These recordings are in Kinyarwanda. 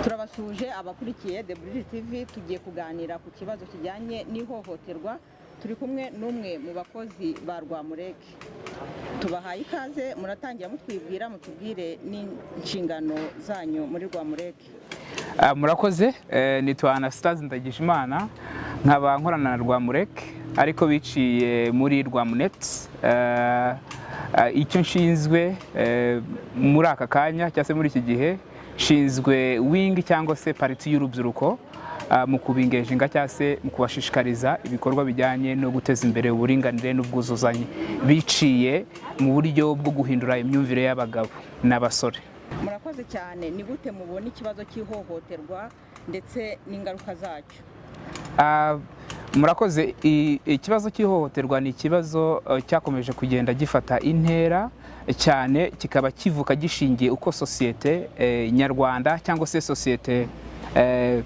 turabasuje abakurikiye The Bridge TV tugiye kuganira ku kibazo kijyanye n'ihohoterwa. Turi kumwe n'umwe mu bakozi ba Rwamureke. Tubahaye ikaze, muratangira mutwibwira mutubwire n'inshingano zanyu muri Rwamureke. Murakoze, nitwa Anastase Ndagijimana, nkaba nkorana na Rwamureke ariko biciye muri Rwamunet. Icyo nshinzwe muri aka kanya cyangwa se muri iki gihe nshinzwe wing cyangwa se pariti y'urubyiruko mu kubingejenga cyangwa se mu kubashishikariza ibikorwa bijyanye no guteza imbere uburinganire n'ubwuzuzanye biciye mu buryo bwo guhindura imyumvire y'abagabo n'abasore. Murakoze cyane. Ni gute mubona ikibazo cy'ihohoterwa ndetse n'ingaruka zacyo? Murakoze. Ikibazo cy'ihohoterwa ni ikibazo cyakomeje kugenda gifata intera cyane, kikaba kivuka gishingiye uko sosiyete nyarwanda cyangwa se sosiyete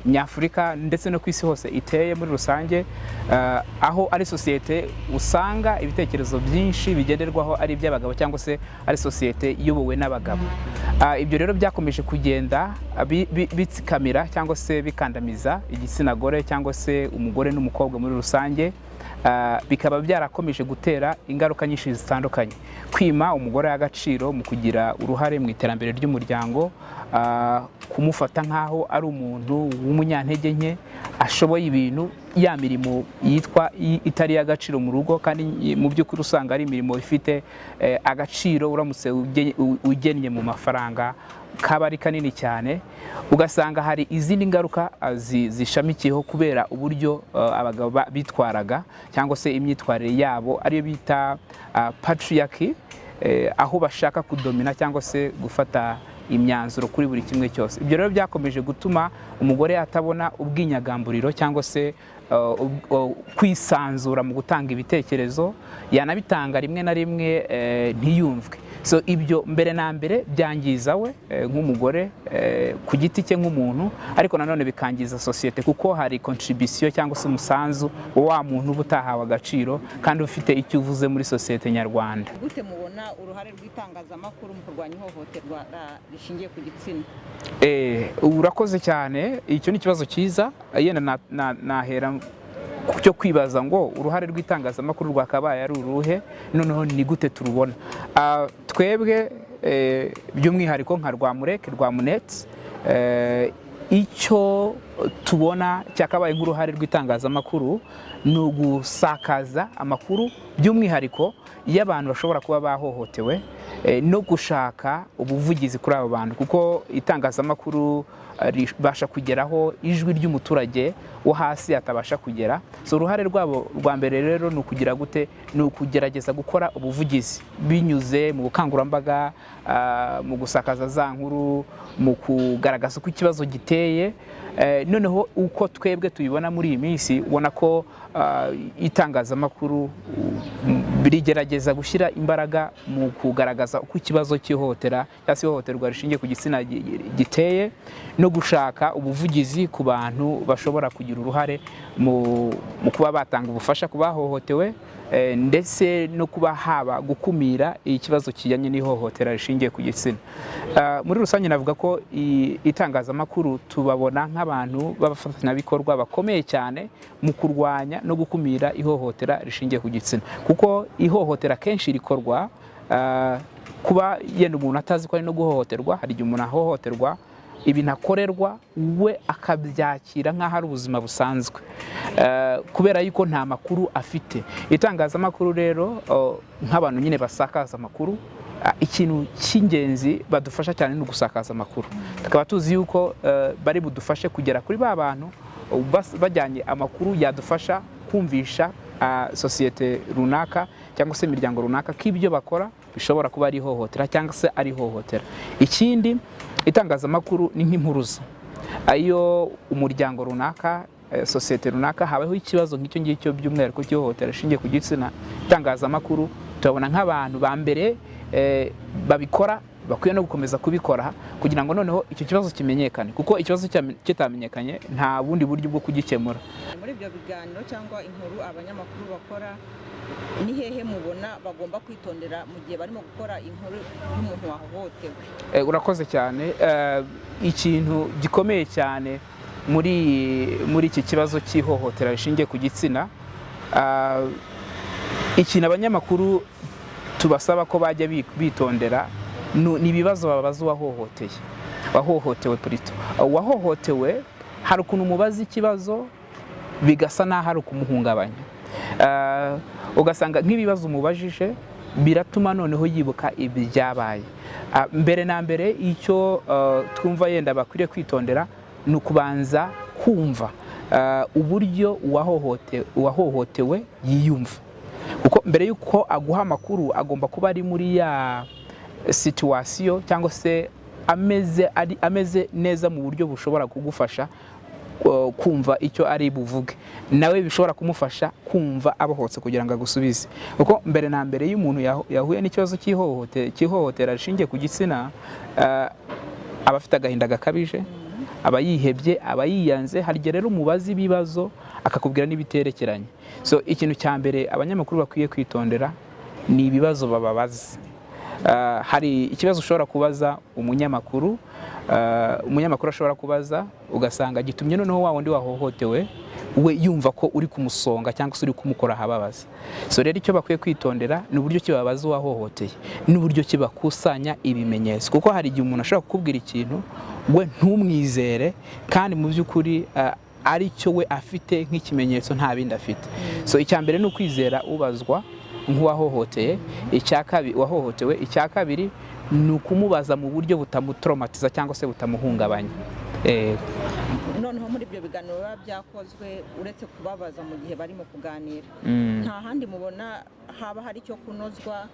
nyafurika ndetse no ku isi hose iteye muri rusange, aho ari sosiyete usanga ibitekerezo byinshi bigenderwaho ari iby'abagabo cyangwa se ari sosiyete iyobowe n'abagabo. Ibyo rero byakomeje kugenda bitsikamira cyangwa se bikandamiza igitsina gore cyangwa se umugore n'umukobwa muri rusange. Bikaba byarakomeje gutera ingaruka nyinshi zitandukanye. Kwima umugore y'agaciro mu kugira uruhare mu iterambere ry'umuryango, kumufata nk'aho ari umuntu w'umunyantege nke ashoboye ibintu, ya mirimo yitwa itari y'agaciro mu rugo, kandi mu by'ukuri usanga ari imirimo ifite agaciro uramutse ugennye mu mafaranga kaba ari kanini cyane. Ugasanga hari izindi ngaruka zishamikiyeho kubera uburyo abagabo bitwaraga cyangwa se imyitwarire yabo ariyo bita patriarchy, aho bashaka kudomina cyangwa se gufata imyanzuro kuri buri kimwe cyose. Ibyo rero byakomeje gutuma umugore atabona ubwinyagamburiro cyangwa se kwisanzura mu gutanga ibitekerezo, yanabitanga rimwe na rimwe ntiyumvwe. So ibyo mbere na mbere byangiza we nk'umugore ku giti cye nk'umuntu, ariko nanone bikangiza sosiyete kuko hari contribution cyangwa se umusanzu wa muntu uba utahawe agaciro kandi ufite icyo uvuze muri sosiyete nyarwanda. Gute mubona uruhare rw'itangazamakuru mu kurwanya ihohoterwa rishingiye ku gitsina? Urakoze cyane. Icyo ni ikibazo cyiza. Yenda nahera cyo kwibaza ngo uruhare rw'itangazamakuru rwakabaye ari uruhe, noneho ni gute turubona. Twebwe by'umwihariko nka Rwamureke, Rwamunet, icyo tubona cyakabaye nk'uruhare rw'itangazamakuru ni ugusakaza amakuru by'umwihariko iyo abantu bashobora kuba bahohotewe, no gushaka ubuvugizi kuri abo bantu, kuko itangazamakuru ribasha kugeraho ijwi ry'umuturage wo hasi atabasha kugera. So uruhare rwabo rwa mbere rero ni ukugira gute, ni ukugerageza gukora ubuvugizi binyuze mu bukangurambaga, mu gusakaza za nkuru, mu kugaragaza uko ikibazo giteye. Noneho uko twebwe tubibona muri iyi minsi, ubona ko itangazamakuru birigerageza gushyira imbaraga mu kugaragaza uko ikibazo cy'ihohotera cyangwa se ihohoterwa rishingiye ku gitsina giteye, no gushaka ubuvugizi ku bantu bashobora kugira uruhare mu kuba batanga ubufasha ku bahohotewe, ndetse no kuba haba gukumira ikibazo kijyanye n'ihohotera rishingiye ku gitsina. Muri rusange navuga ko itangazamakuru tubabona nk'abantu b'abafatanyabikorwa bakomeye cyane mu kurwanya no gukumira ihohotera rishingiye ku gitsina, kuko ihohotera kenshi rikorwa kuba yenda umuntu atazi ko ari no guhohoterwa. Hari igihe umuntu ahohoterwa ibintu akorerwa we akabyakira nk'aho ari ubuzima busanzwe, kubera yuko nta makuru afite. Itangazamakuru rero nk'abantu nyine basakaza amakuru, ikintu cy'ingenzi badufasha cyane ni ugusakaza amakuru. Tukaba tuzi yuko bari budufashe kugera kuri ba bantu bajyanye amakuru yadufasha kumvisha sosiyete runaka cyangwa se imiryango runaka ko ibyo bakora bishobora kuba ari ihohotera cyangwa se ari ihohotera. Ikindi, itangazamakuru ni nk'impuruza. Iyo umuryango runaka, sosiyete runaka habaho ikibazo nk'icyo ngicyo by'umwihariko cy'ihohotera rishingiye ku gitsina, itangazamakuru tubabona nk'abantu ba mbere babikora, bakwiye no gukomeza kubikora kugira ngo noneho icyo kibazo kimenyekane, kuko ikibazo kitamenyekanye nta bundi buryo bwo kugikemura. Muri ibyo biganiro cyangwa inkuru abanyamakuru bakora, ni hehe mubona bagomba kwitondera mu gihe barimo gukora inkuru y'umuntu wahohotewe? Urakoze cyane. Ikintu gikomeye cyane muri iki kibazo cy'ihohotera rishingiye ku gitsina, ikintu abanyamakuru tubasaba ko bajya bitondera ni ibibazo babaza uwahohotewe purito. Uwahohotewe hari ukuntu umubaza ikibazo bigasa n'aho ari ukumuhungabanya, ugasanga nk'ibibazo umubajije biratuma noneho yibuka ibyabaye. Mbere na mbere icyo twumva yenda bakwiriye kwitondera ni ukubanza kumva uburyo uwahohotewe yiyumva, kuko mbere y'uko aguha amakuru agomba kuba ari muri ya situwasiyo cyangwa se ameze neza mu buryo bushobora kugufasha kumva icyo ari buvuge, nawe bishobora kumufasha kumva abohotse kugira ngo agusubize. Kuko mbere na mbere iyo umuntu yahuye n'ikibazo cy'ihohotera rishingiye ku gitsina, aba afite agahinda gakabije, aba yihebye, aba yiyanze. Hari igihe rero umubaza ibibazo akakubwira n'ibiterekeranye. So ikintu cya mbere abanyamakuru bakwiye kwitondera ni ibibazo bababaza. Hari ikibazo ushobora kubaza umunyamakuru ashobora kubaza ugasanga gitumye noneho wa wundi wahohotewe we yumva ko uri kumusonga cyangwa se uri kumukora ahababaza. So rero icyo bakwiye kwitondera ni uburyo kibabaza uwahohoteye n'uburyo kibakusanya ibimenyetso, kuko hari igihe umuntu ashobora kukubwira ikintu we ntumwizere kandi mu by'ukuri ari cyo we afite nk'ikimenyetso nta bindi afite. So icya mbere ni ukwizera ubazwa nk'uwahohoteye, wahohotewe. Icya kabiri ni ukumubaza mu buryo butamutraumatiza cyangwa se butamuhungabanya. Noneho muri ibyo biganiro biba byakozwe uretse kubabaza mu gihe barimo kuganira, nta handi mubona haba hari icyo kunozwa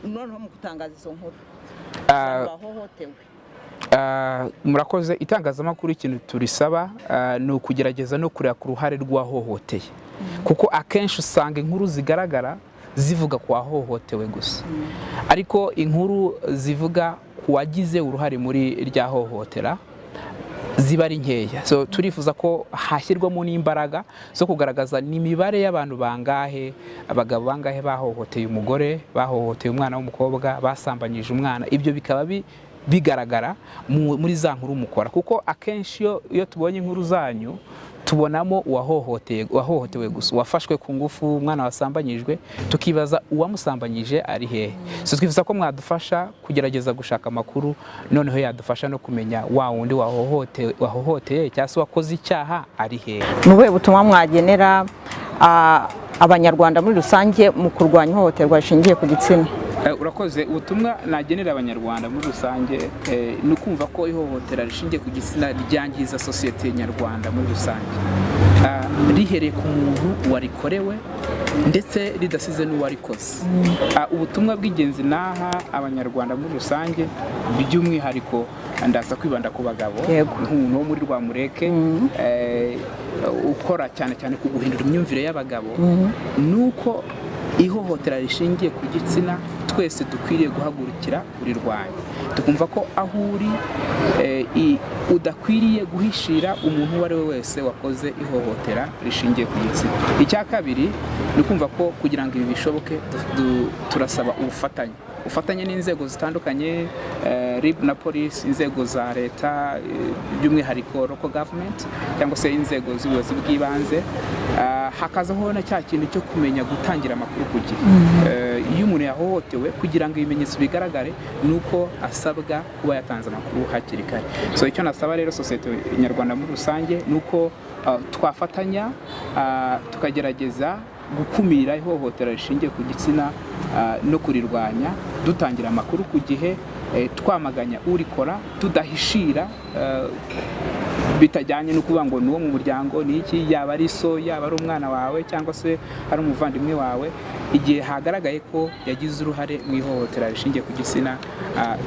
noneho mu gutangaza izo nkuru bahohotewe? Murakoze. Itangazamakuru ikintu turisaba ni ukugerageza no kureba ku ruhare rw'uwahohoteye, kuko akenshi usanga inkuru zigaragara zivuga ku wahohotewe gusa, ariko inkuru zivuga ku wagize uruhare muri rya hohotera ziba ari nkeya. So turifuza ko hashyirwamo n'imbaraga zo kugaragaza n'imibare y'abantu bangahe, abagabo bangahe bahohoteye umugore, bahohoteye umwana w'umukobwa, basambanyije umwana. Ibyo bikaba bigaragara muri za nkuru mukora, kuko akenshi iyo tubonye inkuru zanyu tubonamo uwahohotewe gusa, uwafashwe ku ngufu, umwana wasambanyijwe, tukibaza uwamusambanyije ari hehe. So twifuza ko mwadufasha kugerageza gushaka amakuru, noneho yadufasha no kumenya wa wundi wahohoteye cyangwa se wakoze icyaha ari hehe. Mu buhe butumwa mwagenera abanyarwanda muri rusange mu kurwanya ihohoterwa rishingiye ku gitsina? Urakoze. Ubutumwa nagenera abanyarwanda muri rusange ni ukumva ko ihohotera rishingiye ku gitsina ryangiza sosiyete nyarwanda muri rusange, rihereye ku muntu warikorewe ndetse ridasize n'uwarikoze. Ubutumwa bw'ingenzi naha abanyarwanda muri rusange, by'umwihariko ndaza kwibanda ku bagabo nk'umuntu wo muri Rwamureke ukora cyane cyane ku guhindura imyumvire y'abagabo, nuko ihohotera rishingiye ku gitsina twese dukwiriye guhagurukira kurirwanya, tukumva ko aho uri udakwiriye guhishira umuntu uwo ari we wese wakoze ihohotera rishingiye ku gitsina. Icya kabiri ni ukumva ko kugira ngo ibi bishoboke turasaba ubufatanye n'inzego zitandukanye, RIB na polisi, inzego za leta, by'umwihariko local government cyangwa se inzego z'ubuyobozi bw'ibanze. Hakazaho na cya kintu cyo kumenya gutangira amakuru ku gihe. Iyo umuntu yahohotewe, kugira ngo ibimenyetso bigaragare, ni uko asabwa kuba yatanze amakuru hakiri kare. So icyo nasaba rero sosiyete nyarwanda muri rusange ni uko twafatanya tukagerageza gukumira ihohotera rishingiye ku gitsina no kurirwanya, dutangira amakuru ku gihe, twamaganya urikora, tudahishira bitajyanye no kuvuga ngo ni uwo mu muryango, ni iki, yaba ari so, yaba ari umwana wawe cyangwa se ari umuvandimwe wawe. Igihe hagaragaye ko yagize uruhare mu ihohotera rishingiye ku gitsina,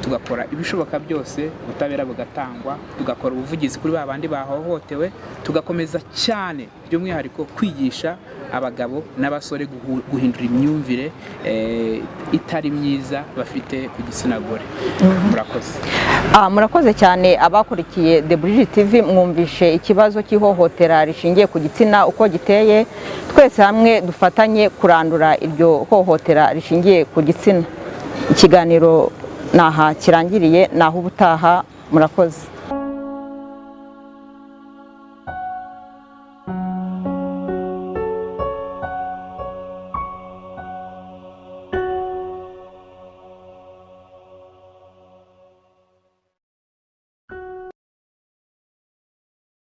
tugakora ibishoboka byose, ubutabera bugatangwa, tugakora ubuvugizi kuri ba bandi bahohotewe, tugakomeza cyane by'umwihariko kwigisha abagabo n'abasore guhindura imyumvire itari myiza bafite ku gitsina gore. Murakoze. Murakoze cyane abakurikiye The Bridge TV, mwumvishe ikibazo cy'ihohotera rishingiye ku gitsina uko giteye. Twese hamwe dufatanye kurandura iryo hohotera rishingiye ku gitsina. Ikiganiro naha kirangiriye, naho ubutaha. Murakoze.